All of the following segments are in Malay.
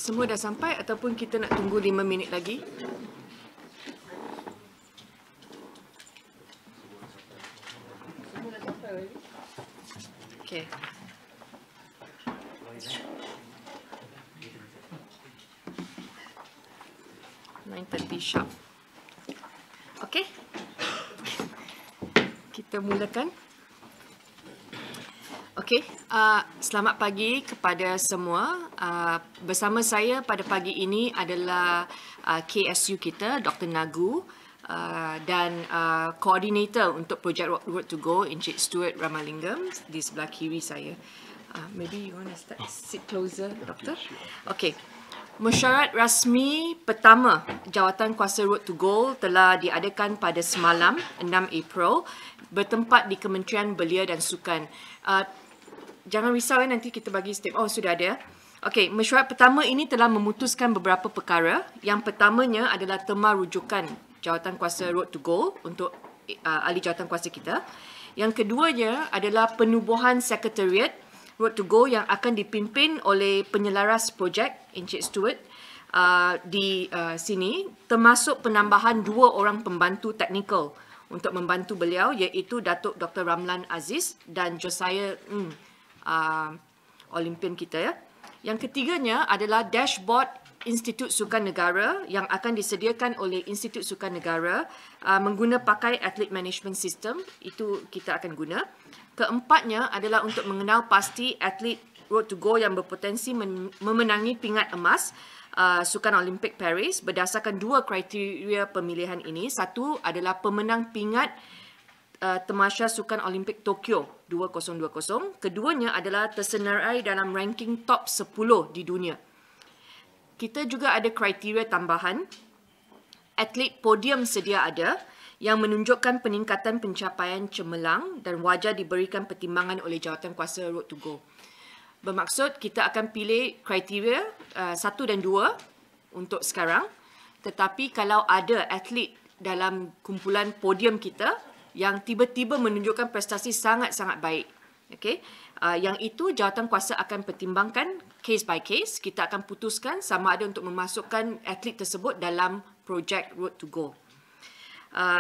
Semua dah sampai ataupun kita nak tunggu 5 minit lagi? Okey. sharp. Okey. Kita mulakan. Okey, selamat pagi kepada semua. Bersama saya pada pagi ini adalah KSU kita, Dr. Nagu, dan koordinator untuk projek Road to Go, Encik Stuart Ramalingam di sebelah kiri saya. Maybe you want to sit closer, Doctor? Okey. Mesyuarat rasmi pertama Jawatankuasa Road to Go telah diadakan pada semalam 6 April bertempat di Kementerian Belia dan Sukan. Jangan risau nanti kita bagi step. Oh, sudah ada. Okey, mesyuarat pertama ini telah memutuskan beberapa perkara. Yang pertamanya adalah tema rujukan Jawatankuasa Road to Go untuk ahli jawatankuasa kita. Yang keduanya adalah penubuhan sekretariat Road to Go yang akan dipimpin oleh penyelaras projek Encik Stuart di sini, termasuk penambahan 2 orang pembantu teknikal untuk membantu beliau, iaitu Datuk Dr. Ramlan Aziz dan Josiah Olympian kita ya. Yang ketiganya adalah dashboard Institut Sukan Negara yang akan disediakan oleh Institut Sukan Negara mengguna pakai Athlete Management System, itu kita akan guna. Keempatnya adalah untuk mengenal pasti atlet Road to Go yang berpotensi memenangi pingat emas Sukan Olimpik Paris berdasarkan 2 kriteria pemilihan ini. Satu adalah pemenang pingat Tamasya Sukan Olimpik Tokyo 2020. Keduanya adalah tersenarai dalam ranking top 10 di dunia. Kita juga ada kriteria tambahan. Atlet podium sedia ada yang menunjukkan peningkatan pencapaian cemerlang dan wajar diberikan pertimbangan oleh Jawatankuasa Road to Go. Bermaksud kita akan pilih kriteria 1 dan 2 untuk sekarang. Tetapi kalau ada atlet dalam kumpulan podium kita yang tiba-tiba menunjukkan prestasi sangat-sangat baik, okay, yang itu Jawatankuasa akan pertimbangkan case by case. Kita akan putuskan sama ada untuk memasukkan atlet tersebut dalam projek Road to Go.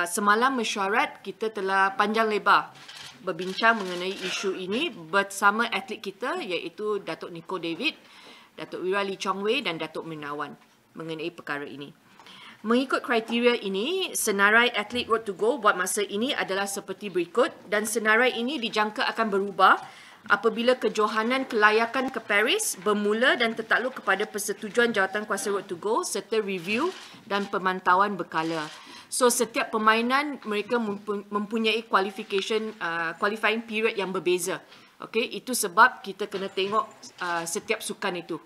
Semalam mesyuarat kita telah panjang lebar berbincang mengenai isu ini bersama atlet kita, iaitu Datuk Niko David, Datuk Wira Lee Chong Wei dan Datuk Menawan mengenai perkara ini. Mengikut kriteria ini, senarai atlet Road to Go buat masa ini adalah seperti berikut, dan senarai ini dijangka akan berubah apabila kejohanan kelayakan ke Paris bermula dan tertakluk kepada persetujuan Jawatankuasa Road to Go serta review dan pemantauan berkala. So setiap permainan mereka mempunyai qualifying period yang berbeza. Okey, itu sebab kita kena tengok setiap sukan itu.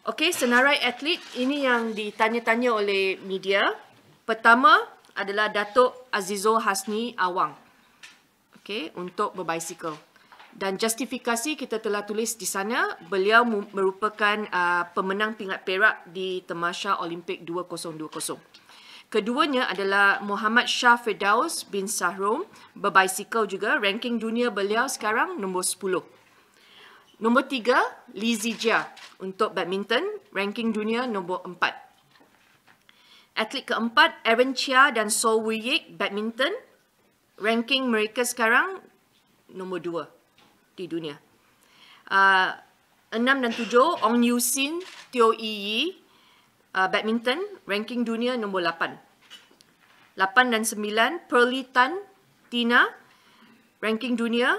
Okey, senarai atlet ini yang ditanya-tanya oleh media. Pertama adalah Datuk Azizul Hasni Awang. Okey, untuk berbicycle. Dan justifikasi kita telah tulis di sana, beliau merupakan pemenang pingat perak di Tamasya Olimpik 2020. Keduanya adalah Muhammad Shah Firdaus bin Sahrom, berbicycle juga. Ranking dunia beliau sekarang nombor 10. Nombor 3, Li Zijia untuk badminton. Ranking dunia nombor 4. Atlet keempat, Aaron Chia dan Sol Wuyik, badminton. Ranking mereka sekarang nombor 2 di dunia. 6 dan 7, Ong Yu Sin, Teo Yi, badminton, ranking dunia nombor 8. 8 dan 9, Pearly Tan, Tina, ranking dunia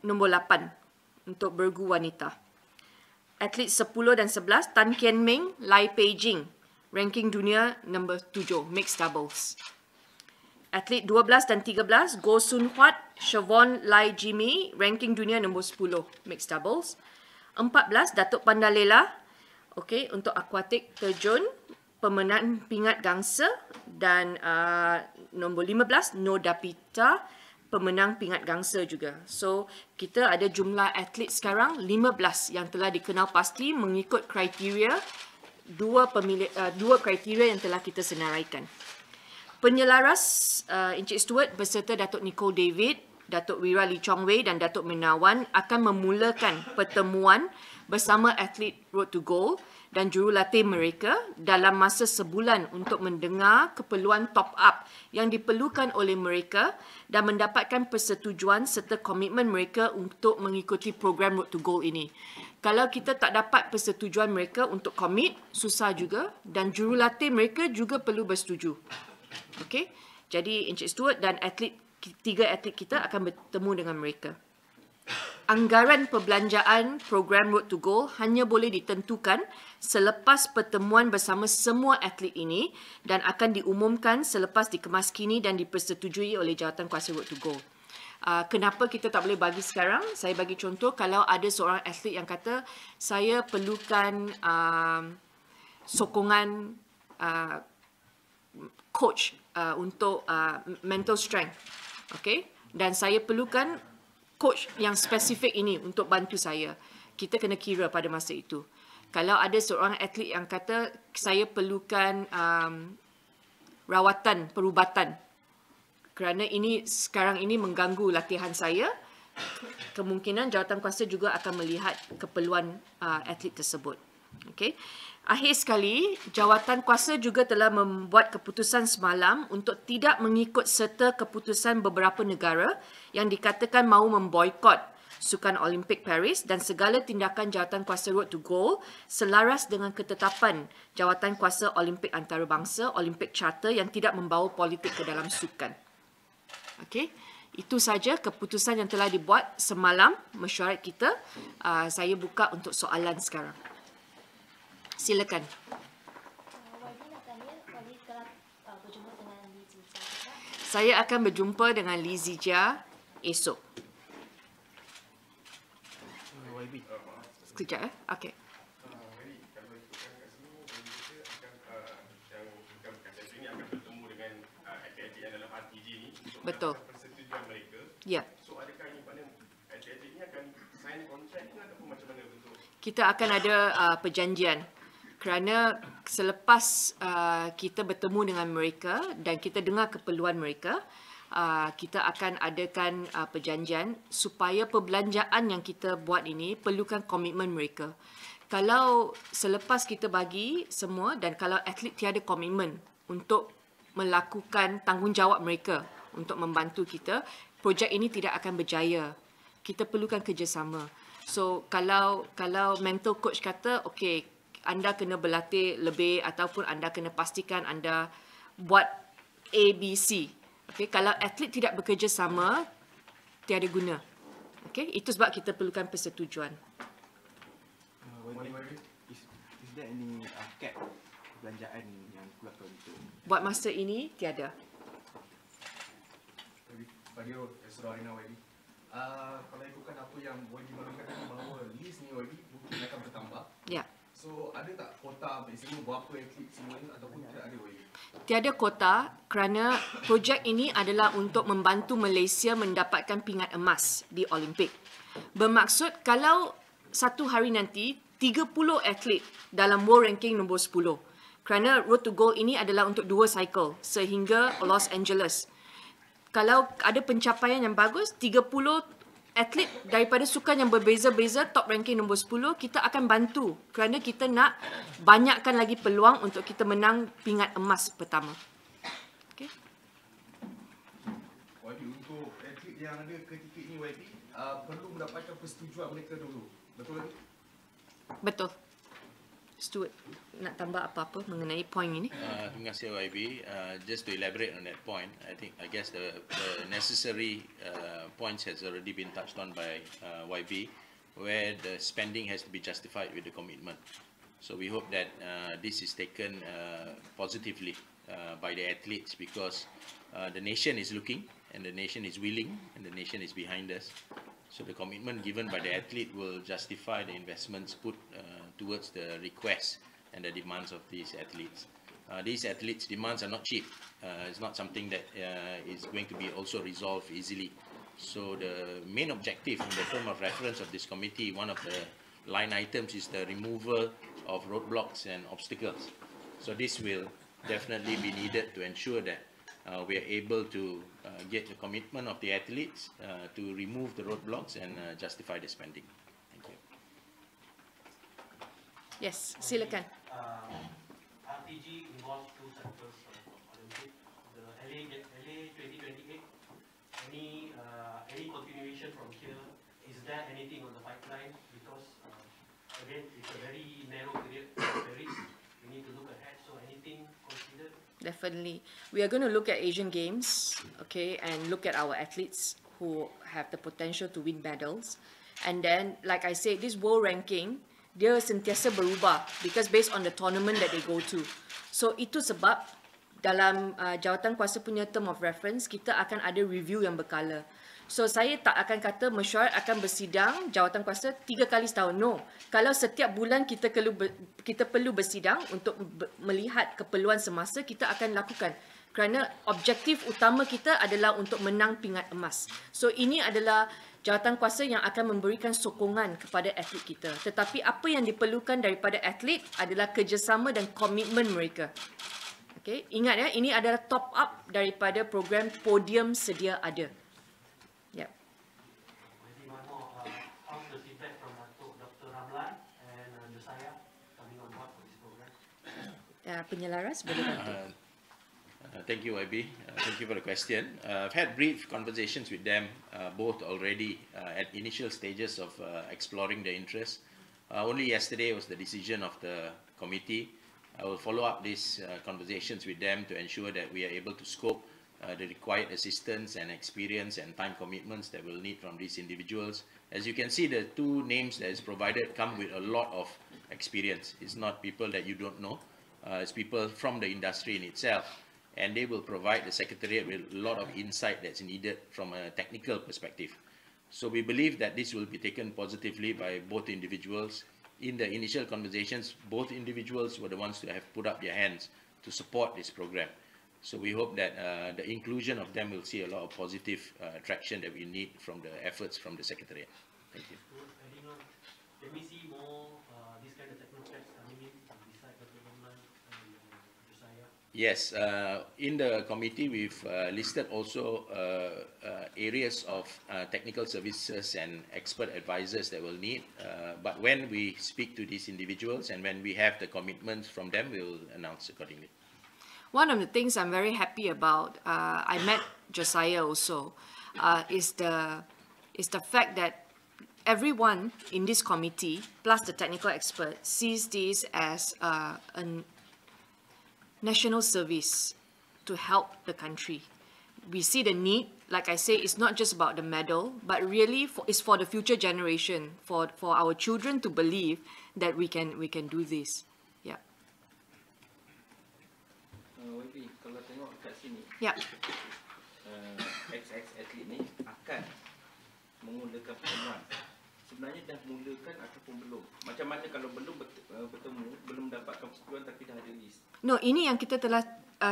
nombor 8 untuk bergu wanita. Atlet 10 dan 11, Tan Kian Ming, Lai Peijing, ranking dunia nombor 7, mixed doubles. Atlet 12 dan 13, Goh Sun Huat, Siobhan Lai Jimmy, ranking dunia nombor 10, mixed doubles. 14, Datuk Pandalela, okey, untuk akuatik terjun, pemenang pingat gangsa. Dan nombor 15, Nodapita, pemenang pingat gangsa juga. So, kita ada jumlah atlet sekarang 15 yang telah dikenal pasti mengikut kriteria dua kriteria yang telah kita senaraikan. Penyelaras Encik Stuart beserta Datuk Nicole David, Datuk Wira Lee Chong Wei dan Datuk Menawan akan memulakan pertemuan bersama atlet Road to Gold dan jurulatih mereka dalam masa sebulan untuk mendengar keperluan top up yang diperlukan oleh mereka dan mendapatkan persetujuan serta komitmen mereka untuk mengikuti program Road to Gold ini. Kalau kita tak dapat persetujuan mereka untuk komit, susah juga, dan jurulatih mereka juga perlu bersetuju. Okey, jadi Encik Stuart dan tiga atlet kita akan bertemu dengan mereka. Anggaran perbelanjaan program Road to Gold hanya boleh ditentukan selepas pertemuan bersama semua atlet ini dan akan diumumkan selepas dikemaskini dan dipersetujui oleh Jawatankuasa Road to Gold. Kenapa kita tak boleh bagi sekarang? Saya bagi contoh, kalau ada seorang atlet yang kata, saya perlukan sokongan coach untuk mental strength. Okay? Dan saya perlukan coach yang spesifik ini untuk bantu saya. Kita kena kira pada masa itu. Kalau ada seorang atlet yang kata, saya perlukan rawatan, perubatan, kerana ini sekarang ini mengganggu latihan saya, kemungkinan Jawatankuasa juga akan melihat keperluan atlet tersebut. Okay. Akhir sekali, Jawatankuasa juga telah membuat keputusan semalam untuk tidak mengikut serta keputusan beberapa negara yang dikatakan mahu memboikot Sukan Olimpik Paris dan segala tindakan Jawatankuasa Road to Gold selaras dengan ketetapan Jawatankuasa Olimpik Antarabangsa, Olimpik Charter yang tidak membawa politik ke dalam sukan. Okey. Itu saja keputusan yang telah dibuat semalam mesyuarat kita. Saya buka untuk soalan sekarang. Silakan. Saya akan berjumpa dengan Li Zijia esok. Sekejap Okey. Betul. Ya. So adakah ini maknanya atlet ini akan sign kontrak ataupun macam mana bentuk? Kita akan ada perjanjian. Kerana selepas kita bertemu dengan mereka dan kita dengar keperluan mereka, kita akan adakan perjanjian supaya perbelanjaan yang kita buat ini perlukan komitmen mereka. Kalau selepas kita bagi semua dan kalau atlet tiada komitmen untuk melakukan tanggungjawab mereka untuk membantu kita, projek ini tidak akan berjaya. Kita perlukan kerjasama. So kalau mental coach kata, okey, anda kena berlatih lebih ataupun anda kena pastikan anda buat A, B, C. Okay? Kalau atlet tidak bekerja sama, tiada guna. Okay? Itu sebab kita perlukan persetujuan. Is there any cap perbelanjaan yang keluarkan untuk? Buat masa ini, tiada. Bagi Astro Arena YB, kalau ikutkan apa yang YB maklumkan tadi bahawa list ni YB mungkin akan bertambah. Ya. So ada tak kota kota ambil semua berapa atlet semua ni ataupun tidak ada YB? Tiada kota kerana projek ini adalah untuk membantu Malaysia mendapatkan pingat emas di Olimpik. Bermaksud kalau satu hari nanti 30 atlet dalam World Ranking nombor 10. Kerana Road to Gold ini adalah untuk 2 cycle sehingga Los Angeles. Kalau ada pencapaian yang bagus, 30 atlet daripada sukan yang berbeza-beza top ranking nombor 10, kita akan bantu kerana kita nak banyakkan lagi peluang untuk kita menang pingat emas pertama. Okay. YB, untuk atlet yang ada ketika ini YB, perlu mendapatkan persetujuan mereka dulu. Betul lagi? Betul. Stuart, nak tambah apa-apa mengenai poin ini? Terima kasih YB. Just to elaborate on that point, I guess the necessary points has already been touched on by YB, where the spending has to be justified with the commitment. So we hope that this is taken positively by the athletes, because the nation is looking and the nation is willing and the nation is behind us. So the commitment given by the athlete will justify the investments put towards the requests and the demands of these athletes. These athletes' demands are not cheap. It's not something that is going to be also resolved easily. So the main objective in the term of reference of this committee, one of the line items is the removal of roadblocks and obstacles. So this will definitely be needed to ensure that we are able to get the commitment of the athletes to remove the roadblocks and justify the spending. Thank you. Yes, silakan. RTG involves 2 cycles of Olympic. The LA 2028. Any continuation from here? Is there anything on the pipeline? Because again, it's a very narrow period. There is. We need to look ahead. So anything considered? Definitely. We are going to look at Asian Games, okay, and look at our athletes who have the potential to win medals. And then, like I said, this world ranking, dia sentiasa berubah because based on the tournament that they go to. So, itu sebab dalam Jawatankuasa punya term of reference, kita akan ada review yang berkala. So, saya tak akan kata mesyuarat akan bersidang Jawatankuasa 3 kali setahun. No. Kalau setiap bulan kita perlu bersidang untuk melihat keperluan semasa, kita akan lakukan. Kerana objektif utama kita adalah untuk menang pingat emas. So, ini adalah Jawatankuasa yang akan memberikan sokongan kepada atlet kita. Tetapi apa yang diperlukan daripada atlet adalah kerjasama dan komitmen mereka. Okay? Ingat ya, ini adalah top up daripada program Podium Sedia Ada. Yep. Maybe one more. How's the feedback from Dr. Ramlan and Josiah coming on board for this program? Penyelaras boleh bantu. Thank you, YB. Thank you for the question. I've had brief conversations with them, both already at initial stages of exploring the interest. Only yesterday was the decision of the committee. I will follow up these conversations with them to ensure that we are able to scope the required assistance and experience and time commitments that we'll need from these individuals. As you can see, the 2 names that is provided come with a lot of experience. It's not people that you don't know. It's people from the industry in itself. And they will provide the Secretariat with a lot of insight that's needed from a technical perspective. So we believe that this will be taken positively by both individuals. In the initial conversations, both individuals were the ones to have put up their hands to support this program. So we hope that the inclusion of them will see a lot of positive traction that we need from the efforts from the Secretariat. Thank you. Can we see more this kind of technocrats coming in beside Dr. Ramlan and Josiah? Yes, in the committee we've listed also areas of technical services and expert advisors that we'll need. But when we speak to these individuals and when we have the commitments from them, we'll announce accordingly. One of the things I'm very happy about, I met Josiah also, is the fact that everyone in this committee, plus the technical expert, sees this as a national service to help the country. We see the need, like I say, it's not just about the medal, but really it's for the future generation, for our children to believe that we can do this. Yeah. YB, kalau tengok kat sini, Yeah. XX atlet ni akan menggunakan pertemuan sebenarnya dah mulakan ataupun belum? Macam mana kalau belum bertemu, belum dapatkan persetujuan tapi dah ada list? No, ini yang kita telah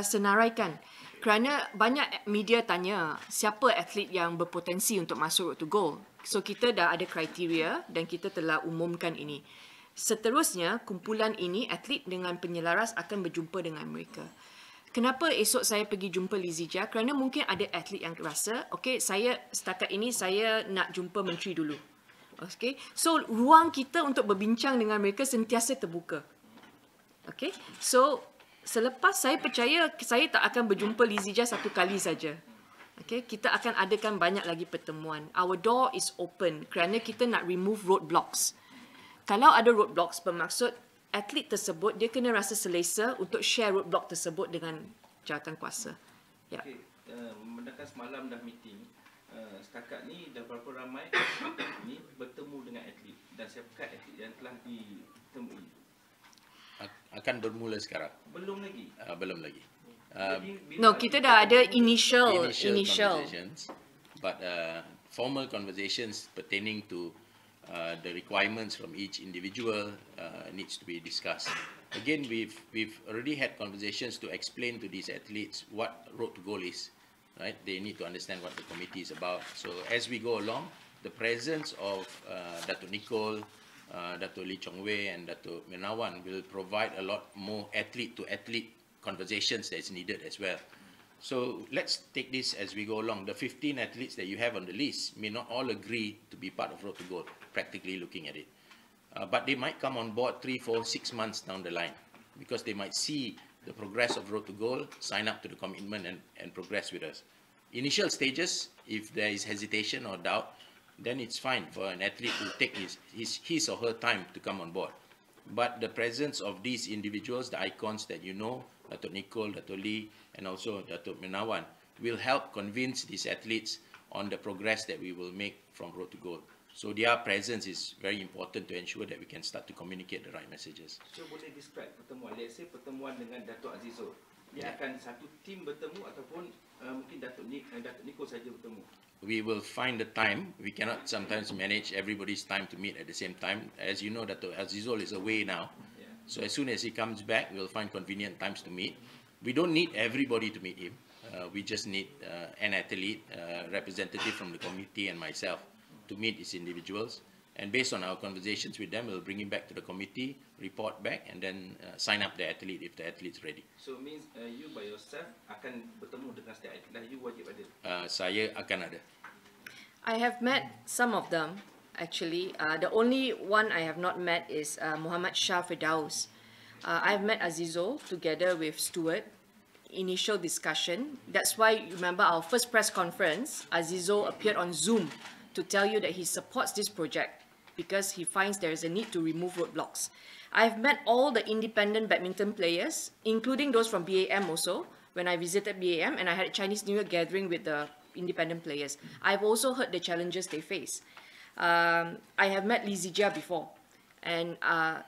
senaraikan. Kerana banyak media tanya siapa atlet yang berpotensi untuk masuk Road to Gold. So kita dah ada kriteria dan kita telah umumkan ini. Seterusnya, kumpulan ini atlet dengan penyelaras akan berjumpa dengan mereka. Kenapa esok saya pergi jumpa Lizija? Kerana mungkin ada atlet yang rasa, okey, saya setakat ini saya nak jumpa menteri dulu. Okay, so ruang kita untuk berbincang dengan mereka sentiasa terbuka. Okay, so selepas saya percaya saya tak akan berjumpa Lizija satu kali saja. Okay, kita akan adakan banyak lagi pertemuan. Our door is open kerana kita nak remove roadblocks. Kalau ada roadblocks, bermaksud atlet tersebut dia kena rasa selesa untuk share roadblock tersebut dengan jawatankuasa. Ya. Okay, mendakan semalam dah meeting. Setakat ni dah berapa ramai ni bertemu dengan atlet dan siapakah atlet yang telah ditemui? Akan bermula sekarang. Belum lagi. Belum lagi. No, kita dah ada initial. Conversations, but formal conversations pertaining to the requirements from each individual needs to be discussed. Again, we've already had conversations to explain to these athletes what Road to Goal is. Right, they need to understand what the committee is about. So as we go along, the presence of Dato' Nicole, Dato' Lee Chong Wei and Dato' Menawan will provide a lot more athlete-to-athlete conversations that is needed as well. So let's take this as we go along. The 15 athletes that you have on the list may not all agree to be part of Road to Gold, practically looking at it. But they might come on board 3, 4, 6 months down the line because they might see the progress of Road to Goal, sign up to the commitment and progress with us. Initial stages, if there is hesitation or doubt, then it's fine for an athlete to take his or her time to come on board. But the presence of these individuals, the icons that you know, Dato' Nicole, Dato' Lee, and also Dato' Menawan, will help convince these athletes on the progress that we will make from Road to Goal. So their presence is very important to ensure that we can start to communicate the right messages. So boleh describe pertemuan, let's say pertemuan dengan Dato' Azizul. Dia akan satu tim bertemu ataupun mungkin Dato' Nicole saja bertemu? We will find the time. We cannot sometimes manage everybody's time to meet at the same time. As you know, Dato' Azizul is away now. Yeah. So as soon as he comes back, we'll find convenient times to meet. We don't need everybody to meet him. We just need an athlete, representative from the committee and myself to meet these individuals, and based on our conversations with them, we'll bring him back to the committee, report back, and then sign up the athlete if the athlete's ready. So means you by yourself akan bertemu dengan setiap atlet, you wajib ada? Saya akan ada. I have met some of them actually. The only one I have not met is Muhammad Shah Firdaus. I've met Azizul together with Stuart. Initial discussion. That's why you remember our first press conference, Azizul appeared on Zoom to tell you that he supports this project because he finds there is a need to remove roadblocks. I've met all the independent badminton players, including those from BAM also, when I visited BAM and I had a Chinese New Year gathering with the independent players. I've also heard the challenges they face. I have met Lizija before. And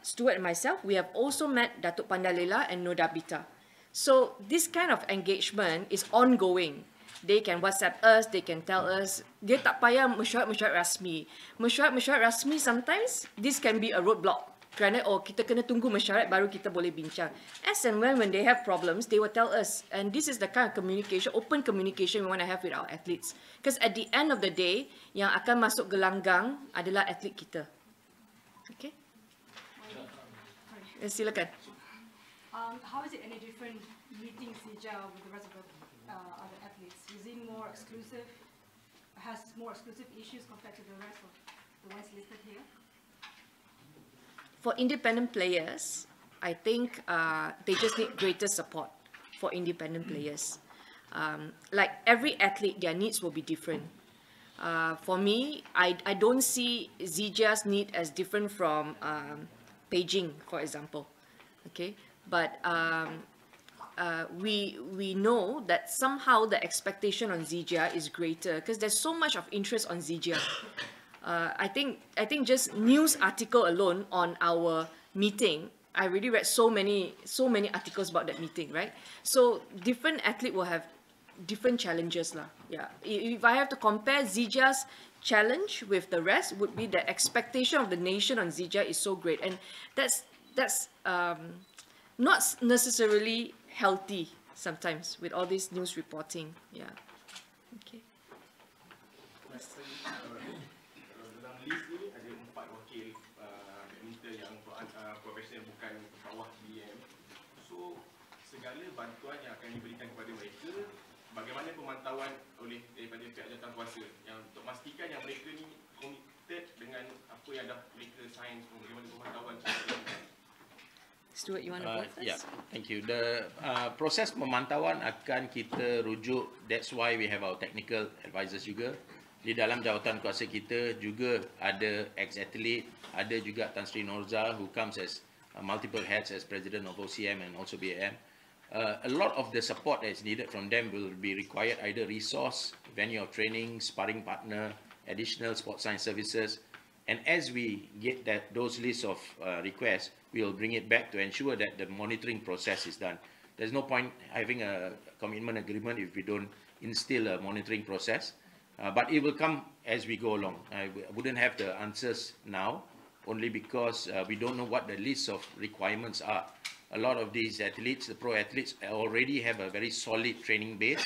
Stuart and myself, we have also met Datuk Pandalela and Nodabita. So this kind of engagement is ongoing. They can WhatsApp us, they can tell us. Dia tak payah mesyuarat rasmi. Mesyuarat rasmi sometimes this can be a roadblock. Kerana kita kena tunggu mesyuarat baru kita boleh bincang. As and when they have problems, they will tell us. And this is the kind of communication, open communication we want to have with our athletes. Because at the end of the day, yang akan masuk gelanggang adalah atlet kita. Okay? Silakan. How is it any different meeting Sija with the rest of the other athletes? Is it more exclusive, has more exclusive issues compared to the rest of the ones listed here? For independent players, I think they just need greater support for independent players. Like every athlete, their needs will be different. For me, I don't see Zija's need as different from Beijing, for example. Okay, but we know that somehow the expectation on Zija is greater because there's so much of interest on Zija. I think just news article alone on our meeting, I already read so many articles about that meeting, right? So different athlete will have different challenges lah. Yeah. If I have to compare Zija's challenge with the rest, would be the expectation of the nation on Zija is so great, and that's not necessarily healthy sometimes with all this news reporting. Yeah. Okay. Dalam list ni ada 4 wakil badminton yang profesional bukan bawah BM. So segala bantuan yang akan diberikan kepada mereka, bagaimana pemantauan oleh daripada pihak jawatankuasa yang untuk memastikan yang mereka ni committed dengan apa yang dah mereka sign, bagaimana pemantauan. Stuart, you want to go first? Yeah, thank you. The proses pemantauan akan kita rujuk, that's why we have our technical advisors juga. Di dalam jawatankuasa kita juga ada ex-athlete, ada juga Tan Sri Norza who comes as multiple heads as president of OCM and also BAM. A lot of the support that is needed from them will be required, either resource, venue of training, sparring partner, additional sports science services. And as we get those lists of requests, we will bring it back to ensure that the monitoring process is done. There's no point having a commitment agreement if we don't instill a monitoring process. But it will come as we go along. I wouldn't have the answers now, only because we don't know what the list of requirements are. A lot of these athletes, the pro athletes, already have a very solid training base,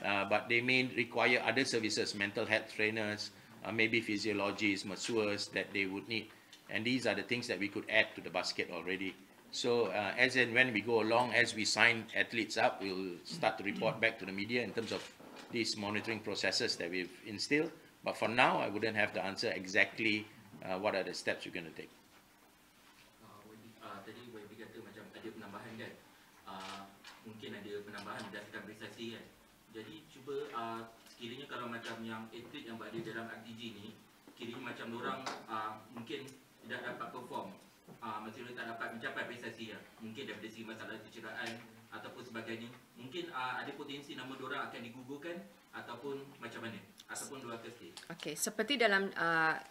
but they may require other services, mental health trainers, maybe physiologists, masseurs that they would need. And these are the things that we could add to the basket already. So as and when we go along, as we sign athletes up, we'll start to report back to the media in terms of these monitoring processes that we've instilled. But for now, I wouldn't have the answer exactly what are the steps we're going to take. Tadi boleh kata macam ada penambahan kan, mungkin ada penambahan berdasarkan prestasi kan. Jadi cuba sekiranya kalau macam yang atlet yang berada dalam RTG ni, kiranya macam orang mungkin tidak dapat perform, maksudnya tak dapat mencapai prestasi ya, mungkin daripada segi masalah kecederaan ataupun sebagainya, mungkin ada potensi nama diorang akan digugurkan ataupun macam mana, ataupun dua kes. Okay, seperti dalam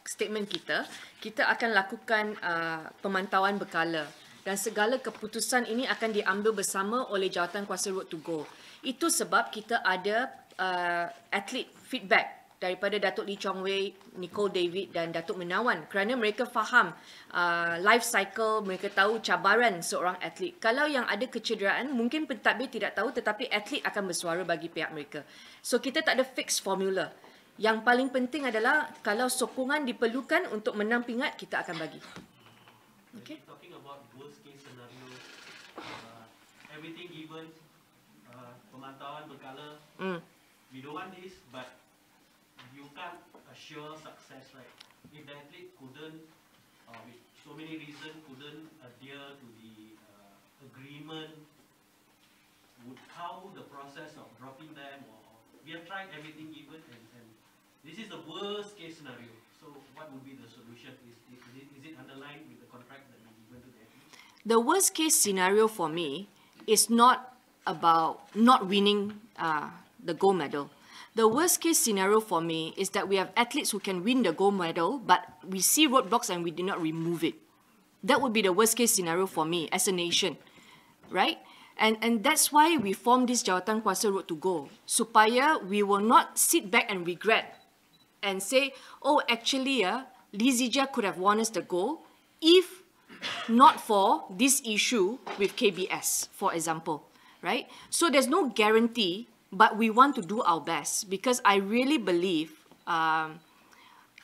statement kita, kita akan lakukan pemantauan berkala dan segala keputusan ini akan diambil bersama oleh Jawatankuasa Road to Go. Itu sebab kita ada atlet feedback daripada Datuk Lee Chong Wei, Nicole David dan Datuk Menawan, kerana mereka faham life cycle, mereka tahu cabaran seorang atlet. Kalau yang ada kecederaan, mungkin pentadbir tidak tahu, tetapi atlet akan bersuara bagi pihak mereka. So kita tak ada fixed formula. Yang paling penting adalah kalau sokongan diperlukan untuk menang pingat, kita akan bagi. Okay. Talking about worst case scenario, everything given, pemantauan berkala, we don't want this, but you can't assure success, right? If the athlete couldn't, with so many reasons, couldn't adhere to the agreement, how the process of dropping them, or we have tried everything given, and this is the worst case scenario. So what would be the solution? Is it underlined with the contract that we given to the athlete? The worst case scenario for me is not about not winning the gold medal. The worst case scenario for me is that we have athletes who can win the gold medal, but we see roadblocks and we did not remove it. That would be the worst case scenario for me as a nation, right? And that's why we formed this Jawatankuasa Road to Go, supaya we will not sit back and regret and say, oh, actually, Lee Zija could have won us the gold if not for this issue with KBS, for example, right? So there's no guarantee, but we want to do our best because I really believe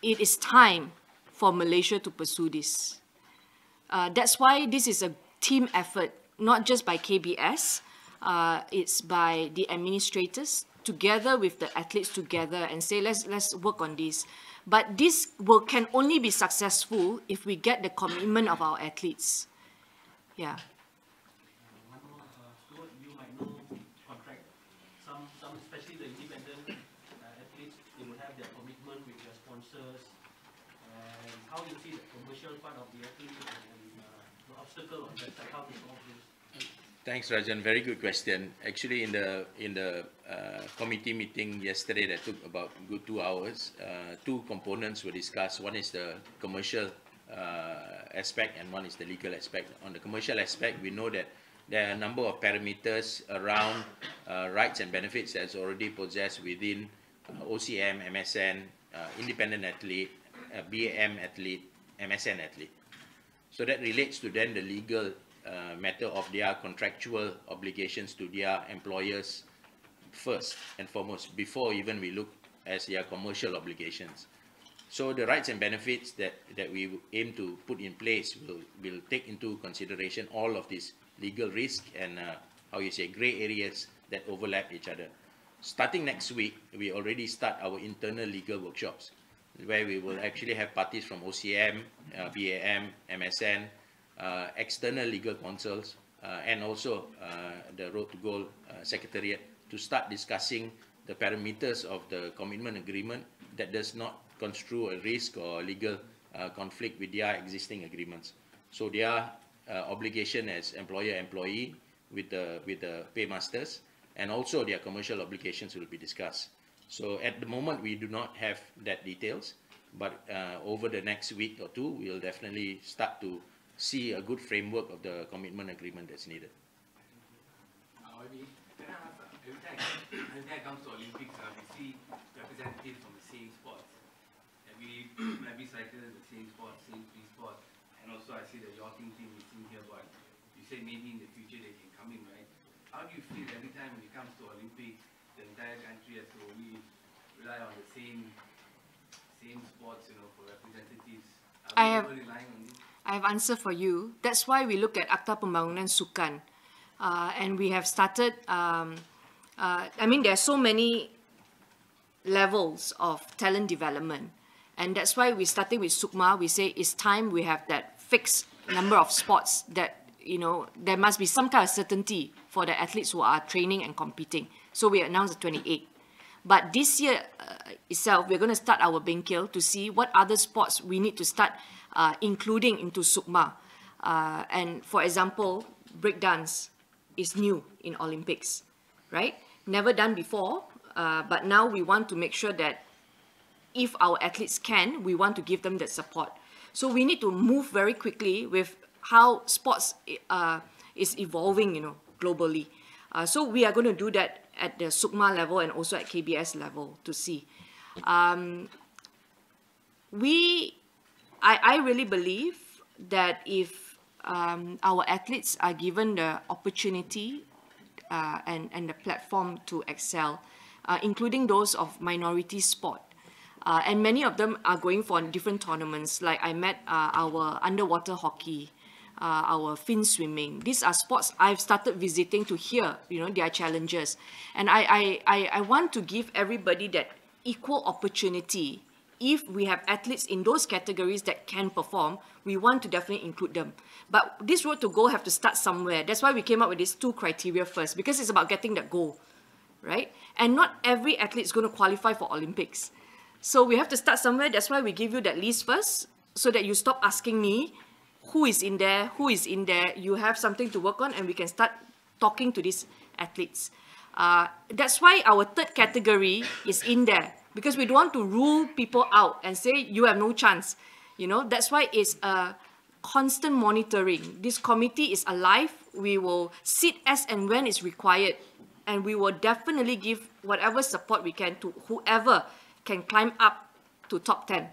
it is time for Malaysia to pursue this. That's why this is a team effort, not just by KBS, it's by the administrators together with the athletes together and say, let's work on this. But this can only be successful if we get the commitment of our athletes. Yeah. One more, Stuart, you might know contract. Some especially the independent athletes, they will have their commitment with their sponsors. And how do you see the commercial part of the athlete and the obstacle on that side? How to solve this? Thanks, Rajan. Very good question. Actually, in the committee meeting yesterday that took about good 2 hours, two components were discussed. One is the commercial aspect and one is the legal aspect. On the commercial aspect, we know that there are a number of parameters around rights and benefits that's already possessed within OCM, MSN, independent athlete, BAM athlete, MSN athlete. So that relates to then the legal matter of their contractual obligations to their employers first and foremost, before even we look at their commercial obligations. So the rights and benefits that we aim to put in place will take into consideration all of these legal risk and gray areas that overlap each other. Starting next week, we already start our internal legal workshops, where we will actually have parties from OCM, BAM, MSN, external legal counsels, and also the Road to Goal Secretariat to start discussing the parameters of the commitment agreement that does not construe a risk or legal conflict with their existing agreements. So their obligation as employer-employee with the paymasters, and also their commercial obligations will be discussed. So at the moment, we do not have that details, but over the next week or two, we'll definitely start to see a good framework of the commitment agreement that's needed. Every time it comes to Olympics, we see representatives from the same sports. Every cycle, the same sport, same three sports. And also I see the yachting team missing here, but you say maybe in the future they can come in, right? How do you feel every time when it comes to Olympics, the entire country has to only rely on the same sports, for representatives? Are we relying on this? I have answer for you. That's why we look at Akta Pembangunan Sukan. And we have started, there are so many levels of talent development. And that's why we started with Sukma. We say it's time we have that fixed number of sports that, there must be some kind of certainty for the athletes who are training and competing. So we announced the 28. But this year itself, we're going to start our Bengkel to see what other sports we need to start including into Sukma. And for example, breakdance is new in Olympics, right? Never done before, but now we want to make sure that if our athletes can, we want to give them that support. So we need to move very quickly with how sports is evolving, globally. So we are going to do that at the Sukma level and also at KBS level to see. I really believe that if our athletes are given the opportunity and the platform to excel, including those of minority sport, and many of them are going for different tournaments. Like I met our underwater hockey, our fin swimming. These are sports I've started visiting to hear, their challenges. And I want to give everybody that equal opportunity. If we have athletes in those categories that can perform, we want to definitely include them. But this road to goal have to start somewhere. That's why we came up with these 2 criteria first, because it's about getting that goal, right? And not every athlete is going to qualify for Olympics. So we have to start somewhere. That's why we give you that list first, so that you stop asking me who is in there, who is in there. You have something to work on, and we can start talking to these athletes. That's why our 3rd category is in there, because we don't want to rule people out and say you have no chance. That's why it's a constant monitoring. This committee is alive. We will sit as and when it's required, and we will definitely give whatever support we can to whoever can climb up to top 10.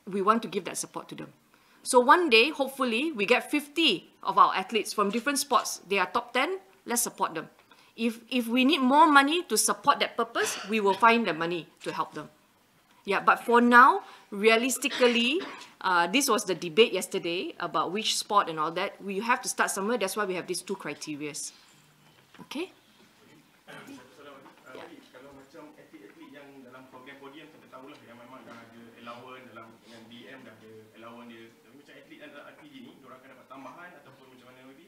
We want to give that support to them. So one day, hopefully, we get 50 of our athletes from different sports. They are top 10, let's support them. If we need more money to support that purpose, we will find the money to help them. Yeah, but for now, realistically, this was the debate yesterday about which sport and all that. We have to start somewhere. That's why we have these 2 criteria. Okay? Kalau macam atlet-atlet yang dalam program podium, kita tahulah yang memang dah ada allowance dalam dengan BM, dah ada allowance dia. Tapi macam atlet yang dalam RPG ni, diorang akan dapat tambahan ataupun macam mana lagi?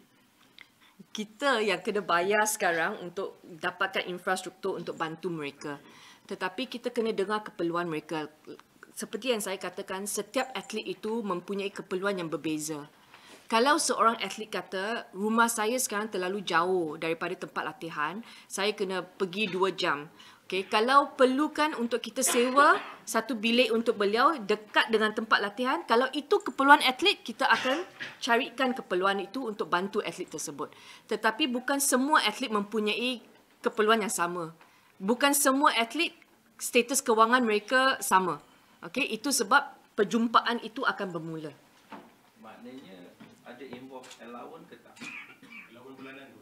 Kita yang kena bayar sekarang untuk dapatkan infrastruktur untuk bantu mereka. Tetapi kita kena dengar keperluan mereka. Seperti yang saya katakan, setiap atlet itu mempunyai keperluan yang berbeza. Kalau seorang atlet kata, rumah saya sekarang terlalu jauh daripada tempat latihan, saya kena pergi 2 jam. Okay, kalau perlukan untuk kita sewa satu bilik untuk beliau dekat dengan tempat latihan, kalau itu keperluan atlet, kita akan carikan keperluan itu untuk bantu atlet tersebut. Tetapi bukan semua atlet mempunyai keperluan yang sama. Bukan semua atlet status kewangan mereka sama. Okay, itu sebab perjumpaan itu akan bermula. Maknanya ada involve allowance ke tak? Lawan bulanan tu.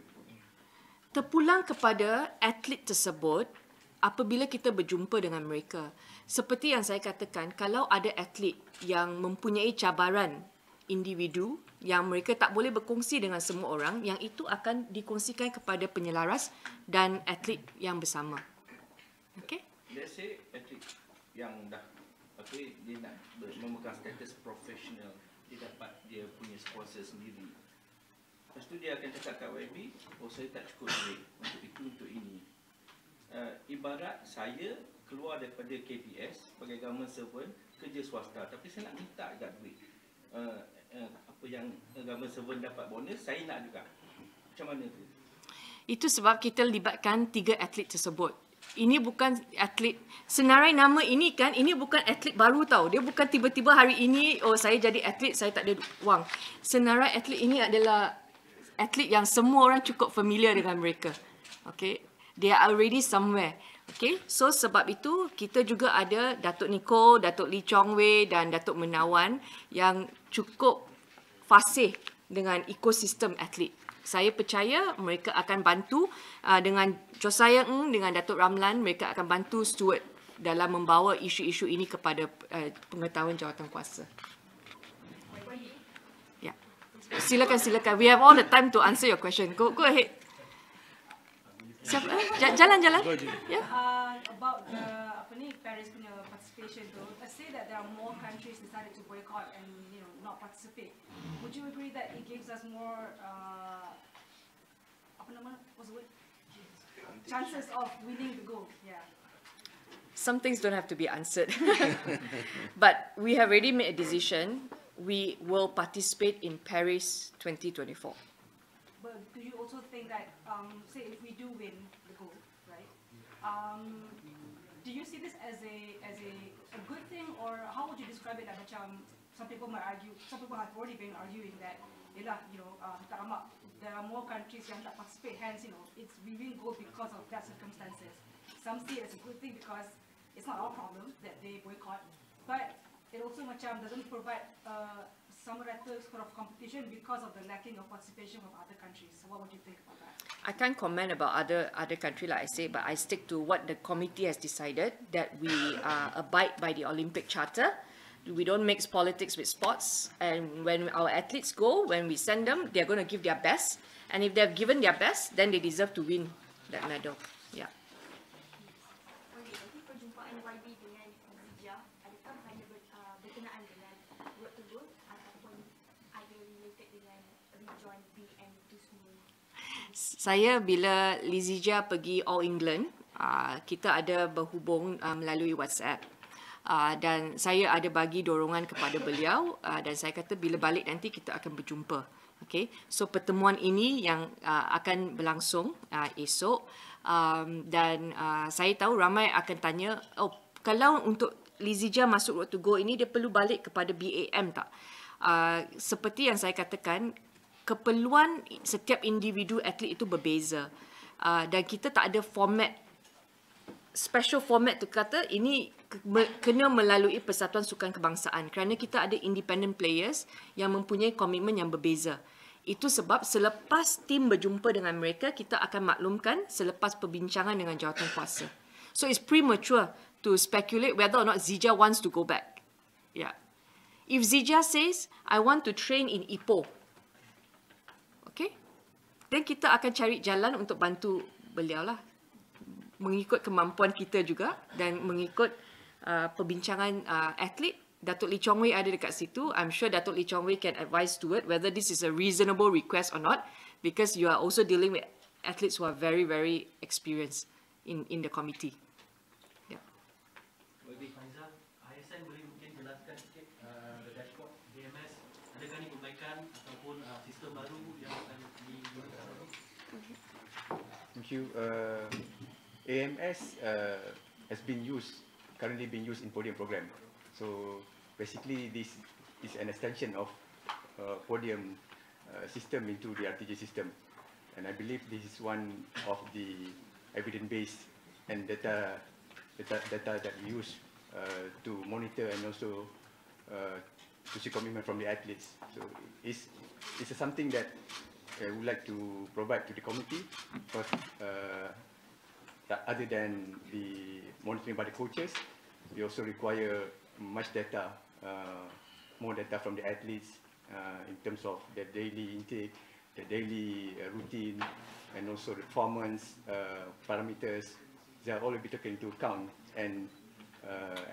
Terpulang kepada atlet tersebut apabila kita berjumpa dengan mereka. Seperti yang saya katakan, kalau ada atlet yang mempunyai cabaran individu yang mereka tak boleh berkongsi dengan semua orang, yang itu akan dikongsikan kepada penyelaras dan atlet yang bersama. Okay? Let's say atlet yang dah dia nak memegang status profesional, dia dapat dia punya sponsor sendiri. Lepas tu dia akan cakap kat YB, oh saya tak cukup duit untuk itu, untuk ini. Ibarat saya keluar daripada KPS sebagai government servant, kerja swasta, tapi saya nak minta juga duit. Apa yang government servant dapat bonus, saya nak juga. Macam mana tu? Itu sebab kita libatkan 3 atlet tersebut. Ini bukan atlet, senarai nama ini kan, ini bukan atlet baru tau. Dia bukan tiba-tiba hari ini, oh saya jadi atlet, saya tak ada wang. Senarai atlet ini adalah atlet yang semua orang cukup familiar dengan mereka. Okay? They are already somewhere. Okay? So sebab itu, kita juga ada Datuk Niko, Datuk Lee Chong Wei dan Datuk Menawan yang cukup fasih dengan ekosistem atlet. Saya percaya mereka akan bantu dengan Josiah Ng, dengan Datuk Ramlan, mereka akan bantu steward dalam membawa isu-isu ini kepada pengetahuan jawatankuasa. Ya. Silakan. We have all the time to answer your question. Go ahead. Siapa? Jalan. Yeah. About the Paris punya participation tu, let's say that there are more countries decided to boycott and not participate. Would you agree that it gives us more what's the word? Chances of winning the gold? Yeah. Some things don't have to be answered. But we have already made a decision. We will participate in Paris 2024. But do you also think that, say if we do win the gold, right? Do you see this as a good thing, or how would you describe it? Like, some people might argue, some people have already been arguing that, there are more countries yang tak participate, hence, it's we win gold because of that circumstances. Some see it as a good thing because it's not our problem that they boycott, but it also doesn't provide some sort of competition because of the lacking of participation from other countries. So what would you think about that? I can't comment about other country like I say, but I stick to what the committee has decided, that we abide by the Olympic Charter. We don't mix politics with sports, and when our athletes go, when we send them, they're going to give their best, and if they've given their best, then they deserve to win that medal. Yeah. Jadi perjumpaan YB dengan Zija, adakah hanya berkenaan dengan road to gold ataupun ada related dengan rejoin BM itu semua? Saya bila Lizija pergi All England, kita ada berhubung melalui WhatsApp. Dan saya ada bagi dorongan kepada beliau dan saya kata bila balik nanti kita akan berjumpa. Okay? So pertemuan ini yang akan berlangsung esok dan saya tahu ramai akan tanya, oh kalau untuk Lizija masuk road to go ini dia perlu balik kepada BAM tak? Seperti yang saya katakan, keperluan setiap individu atlet itu berbeza dan kita tak ada special format tu kata ini kena melalui Persatuan Sukan Kebangsaan kerana kita ada independent players yang mempunyai komitmen yang berbeza. Itu sebab selepas tim berjumpa dengan mereka, kita akan maklumkan selepas perbincangan dengan jawatankuasa. So it's premature to speculate whether or not Zija wants to go back. Yeah. If Zija says, I want to train in Ipoh, okay, then kita akan cari jalan untuk bantu beliau lah. Mengikut kemampuan kita juga dan mengikut perbincangan atlet. Datuk Lee Chong Wei ada dekat situ. I'm sure Datuk Lee Chong Wei can advise steward whether this is a reasonable request or not, because you are also dealing with athletes who are very, very experienced in the committee. Yeah. Faizal, ASN boleh mungkin jelaskan sikit the dashboard DMS, adakah ni perbaikan ataupun sistem baru yang akan digunakan? Thank you. AMS has been currently being used in podium program. So basically this is an extension of podium system into the RTG system. And I believe this is one of the evidence-based and data that we use to monitor and also to see commitment from the athletes. So it's something that I would like to provide to the committee, because other than the monitoring by the coaches, we also require much data, more data from the athletes in terms of their daily intake, their daily routine, and also the performance parameters. They are all be taken into account and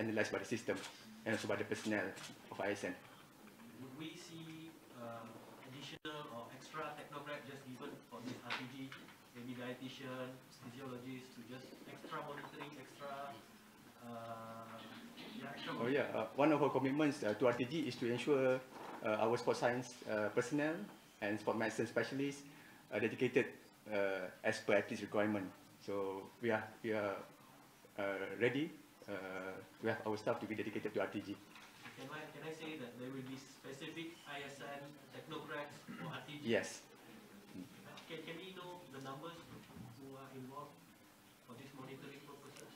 analyzed by the system and also by the personnel of ISN. Would we see additional or extra technocrat just given for this RTG, maybe dietitian, physiologist, to just extra monitoring, extra one of our commitments to RTG is to ensure our sports science personnel and sport medicine specialists are dedicated as per athlete's requirement. So we are ready. We have our staff to be dedicated to RTG. Can I say that there will be specific ISN technocrats for RTG? Yes. Can we know the numbers who are involved for this monitoring purposes?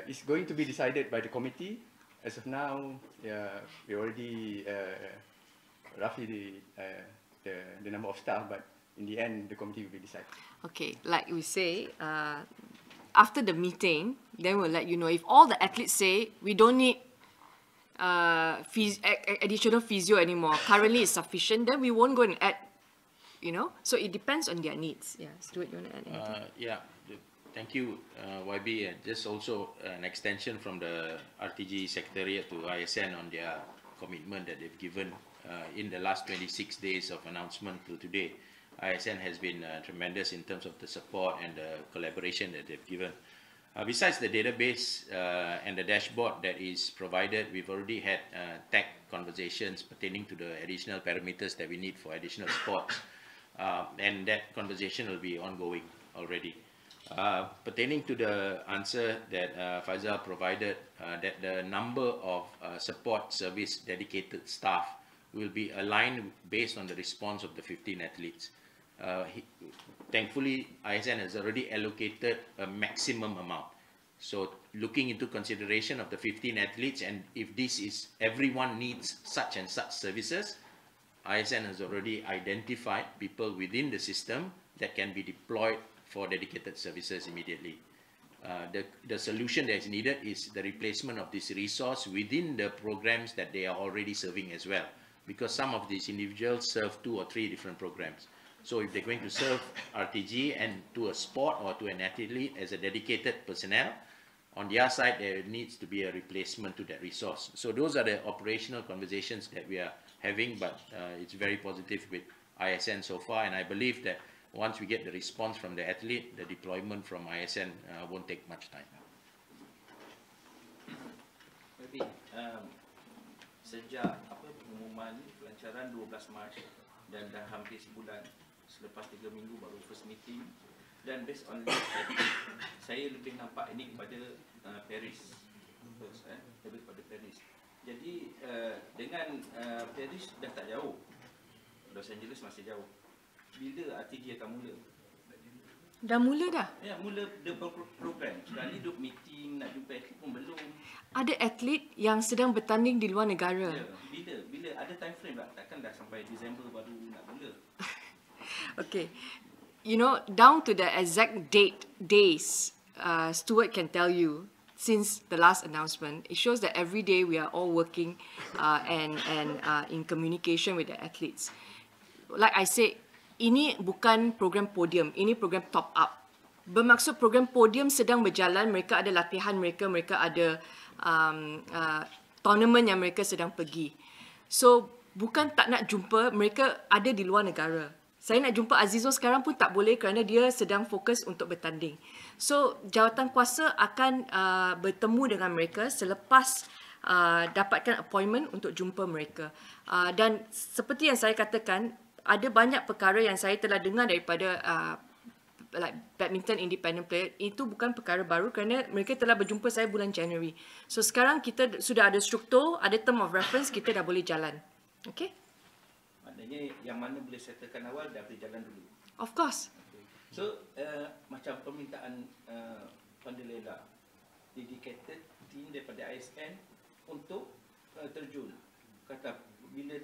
It's going to be decided by the committee. As of now, we already roughly the number of staff, but in the end, the committee will decide. Okay, like we say, after the meeting, then we'll let you know. If all the athletes say we don't need additional physio anymore, currently it's sufficient, then we won't go and add, you know. So it depends on their needs. Yeah, Stuart, you want to add anything? Yeah, thank you, YB. Just also an extension from the RTG Secretariat to ISN on their commitment that they've given in the last 26 days of announcement to today. ISN has been tremendous in terms of the support and the collaboration that they've given. Besides the database and the dashboard that is provided, we've already had tech conversations pertaining to the additional parameters that we need for additional sports. And that conversation will be ongoing already. Pertaining to the answer that Faisal provided, that the number of support service dedicated staff will be aligned based on the response of the 15 athletes. Thankfully, ISN has already allocated a maximum amount. So looking into consideration of the 15 athletes, and if this is everyone needs such and such services, ISN has already identified people within the system that can be deployed for dedicated services immediately. The solution that is needed is the replacement of this resource within the programs that they are already serving as well, because some of these individuals serve 2 or 3 different programs. So if they're going to serve RTG and to a sport or to an athlete as a dedicated personnel, on their side there needs to be a replacement to that resource. So those are the operational conversations that we are having, but it's very positive with ISN so far, and I believe that once we get the response from the athlete, the deployment from ISN won't take much time. Maybe sejak pengumuman pelancaran 12 Mac dan dah hampir sebulan, selepas 3 minggu baru first meeting, dan based on this, saya lebih nampak ini kepada Paris, lebih kepada Paris. Jadi dengan Paris dah tak jauh, Los Angeles masih jauh. Bila RTG akan mula? Dah mula dah? Ya, mula the program. Sekali duk meeting, nak jumpa atlet pun belum. Ada atlet yang sedang bertanding di luar negara. Ya, bila ada time frame tak? Takkan dah sampai Disember baru nak mula. Okay, you know, down to the exact days, Stuart can tell you since the last announcement. It shows that every day we are all working and in communication with the athletes. Like I said, ini bukan program podium, ini program top up. Bermaksud program podium sedang berjalan, mereka ada latihan mereka ada tournament yang mereka sedang pergi. So bukan tak nak jumpa, mereka ada di luar negara. Saya nak jumpa Azizo sekarang pun tak boleh kerana dia sedang fokus untuk bertanding. So Jawatankuasa akan bertemu dengan mereka selepas dapatkan appointment untuk jumpa mereka. Dan seperti yang saya katakan, ada banyak perkara yang saya telah dengar daripada like badminton independent player, itu bukan perkara baru kerana mereka telah berjumpa saya bulan Januari. So sekarang kita sudah ada struktur, ada term of reference, kita dah boleh jalan. Okay? Maknanya yang mana boleh settlekan awal dah boleh jalan dulu. Of course. Okay. So macam permintaan Pandelela, dedicated team daripada ISN untuk terjun. Kata bila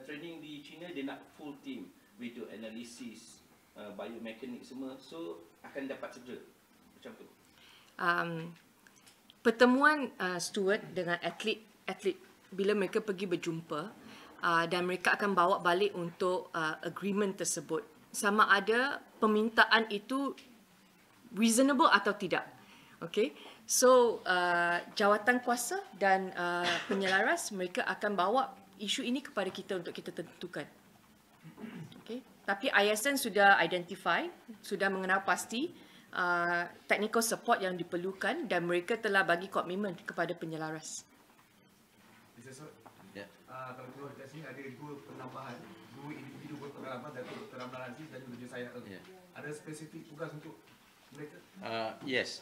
training di China dia nak full team, video analysis, biomekanik semua, so akan dapat segera macam tu. Pertemuan steward dengan atlet bila mereka pergi berjumpa dan mereka akan bawa balik untuk agreement tersebut, sama ada permintaan itu reasonable atau tidak. Okay, so jawatankuasa dan penyelaras mereka akan bawa isu ini kepada kita untuk kita tentukan. Okay, tapi ISN sudah identify, sudah mengenal pasti technical support yang diperlukan dan mereka telah bagi komitmen kepada penyelaras. Yeah. Kalau keluar dekat sini ada dua penambahan, dua individu berpengalaman, Datuk Dr. Ramlan Aziz dan juga saya. Yeah. Ada spesifik tugas untuk mereka? Yes,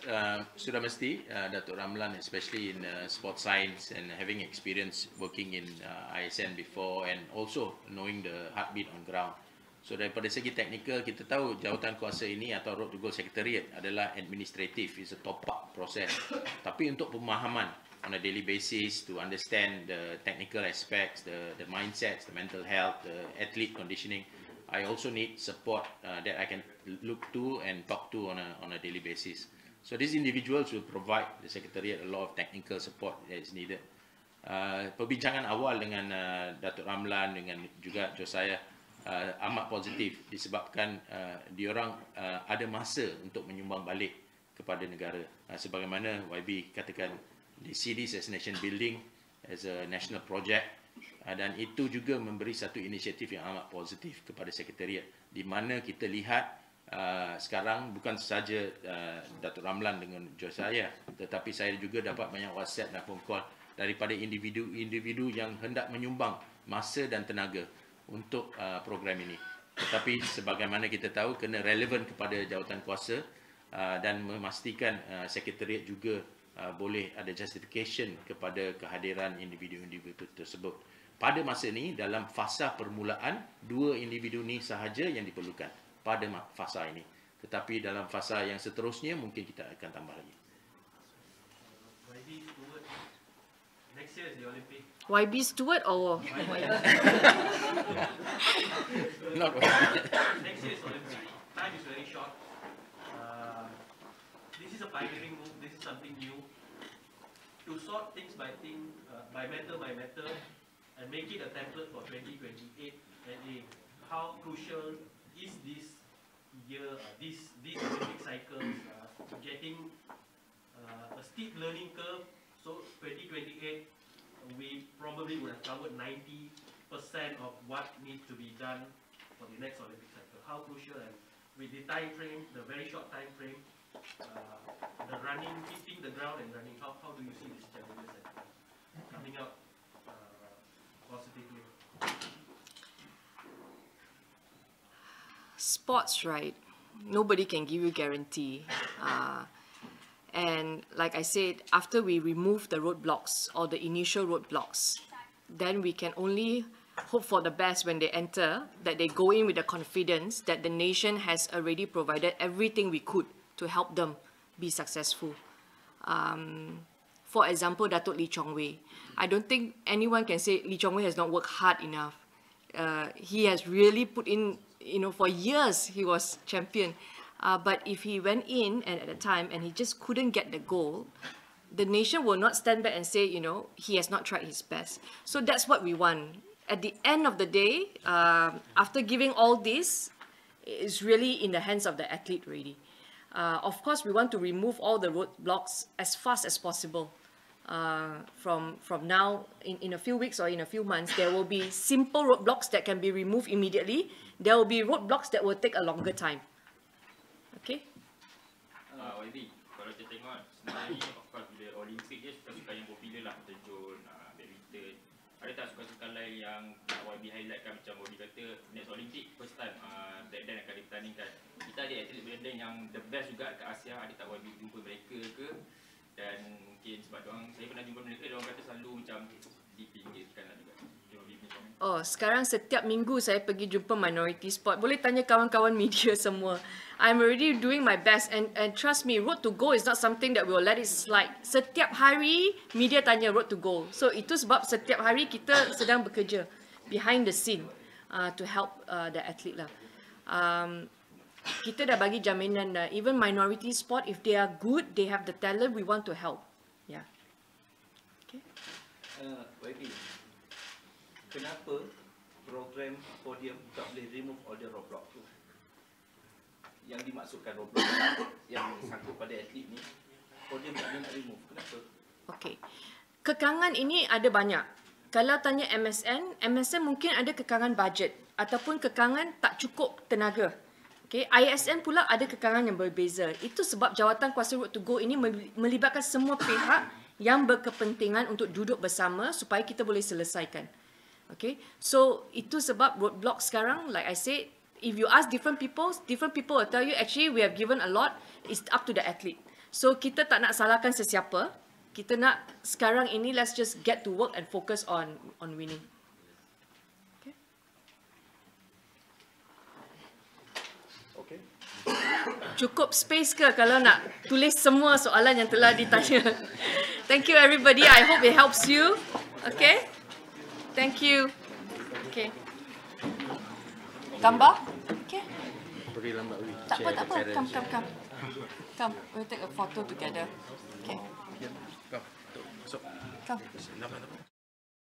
sudah mesti Datuk Ramlan, especially in sports science and having experience working in ISN before and also knowing the heartbeat on ground. So daripada segi teknikal, kita tahu jawatankuasa ini atau Road to Goal Secretariat adalah administrative, is a top-up process. Tapi untuk pemahaman on a daily basis to understand the technical aspects, the mindsets, the mental health, the athlete conditioning, I also need support that I can look to and talk to on a daily basis. So these individuals will provide the Secretariat a lot of technical support that is needed. Perbincangan awal dengan Datuk Ramlan dengan juga Josiah amat positif disebabkan diorang ada masa untuk menyumbang balik kepada negara. Sebagaimana YB katakan, they see this as nation building, as a national project. Dan itu juga memberi satu inisiatif yang amat positif kepada Sekretariat, di mana kita lihat sekarang bukan sahaja Datuk Ramlan dengan Josiah, tetapi saya juga dapat banyak WhatsApp dan phone call daripada individu-individu yang hendak menyumbang masa dan tenaga untuk program ini. Tetapi sebagaimana kita tahu, kena relevan kepada jawatankuasa dan memastikan Sekretariat juga boleh ada justification kepada kehadiran individu-individu tersebut. Pada masa ini, dalam fasa permulaan, dua individu ini sahaja yang diperlukan pada fasa ini. Tetapi dalam fasa yang seterusnya, mungkin kita akan tambah lagi. YB Stewart, next year is the Olympic. YB Stewart or Not Next year is Olympic. Time is very short. This is a pioneering move. This is something new. To sort things by matter, and make it a template for 2028 LA. How crucial is this year, these Olympic cycles, getting a steep learning curve? So 2028, we probably would have covered 90% of what needs to be done for the next Olympic cycle. How crucial, and with the time frame, the very short time frame, the running, hitting the ground and running, how do you see these challenges coming out positively? Sports, right? Nobody can give you guarantee. And like I said, after we remove the roadblocks or the initial roadblocks, then we can only hope for the best when they enter, that they go in with the confidence that the nation has already provided everything we could to help them be successful. For example, Datuk Lee Chong Wei. I don't think anyone can say Lee Chong Wei has not worked hard enough. He has really put in, for years he was champion. But if he went in and at the time and he just couldn't get the goal, the nation will not stand back and say, he has not tried his best. So that's what we want. At the end of the day, after giving all this, it's really in the hands of the athlete really. Of course, we want to remove all the roadblocks as fast as possible. From now, in a few weeks or in a few months, there will be simple roadblocks that can be removed immediately. There will be roadblocks that will take a longer time. Okay? YB, kalau kita tengok sebenarnya of course bila Olimpik je sukan-sukan yang popular lah, terjun, badminton. Ada tak sukan-sukan lain yang YB highlightkan, macam YB kata next Olympic first time dan akan dipertandingkan. Kita ada atlet Belanda yang the best juga kat Asia. Ada tak YB jumpa mereka ke? Dan mungkin sebab saya pernah jumpa mereka, diorang kata selalu macam dipinggirkan lah juga. Oh, sekarang setiap minggu saya pergi jumpa minority sport. Boleh tanya kawan-kawan media semua. I'm already doing my best and trust me, road to goal is not something that we will let it slide. Setiap hari media tanya road to goal. So itu sebab setiap hari kita sedang bekerja behind the scene to help the athlete lah. Kita dah bagi jaminan dah. Even minority sport, if they are good, they have the talent, we want to help. Yeah. Okay. YB, kenapa program podium tak boleh remove all the roadblock tu? Yang dimaksudkan roadblock yang sangkut pada atlet ni, podium tak boleh nak remove. Kenapa? Okay. Kekangan ini ada banyak. Kalau tanya MSN mungkin ada kekangan bajet ataupun kekangan tak cukup tenaga. Okay. ISN pula ada kekangan yang berbeza. Itu sebab Jawatankuasa Road to Go ini melibatkan semua pihak yang berkepentingan untuk duduk bersama supaya kita boleh selesaikan. Okay. So itu sebab roadblock sekarang, like I said, if you ask different people will tell you actually we have given a lot, it's up to the athlete. So kita tak nak salahkan sesiapa. Kita nak sekarang ini let's just get to work and focus on winning. Okay. Okay. Cukup space ke kalau nak tulis semua soalan yang telah ditanya? Thank you everybody. I hope it helps you. Okay. Thank you. Okay. Gambar? Okay. Beri lambat we. Tak apa. Come. Come. We'll take a photo together. Okay. Come. Masuk. Come. Nampak.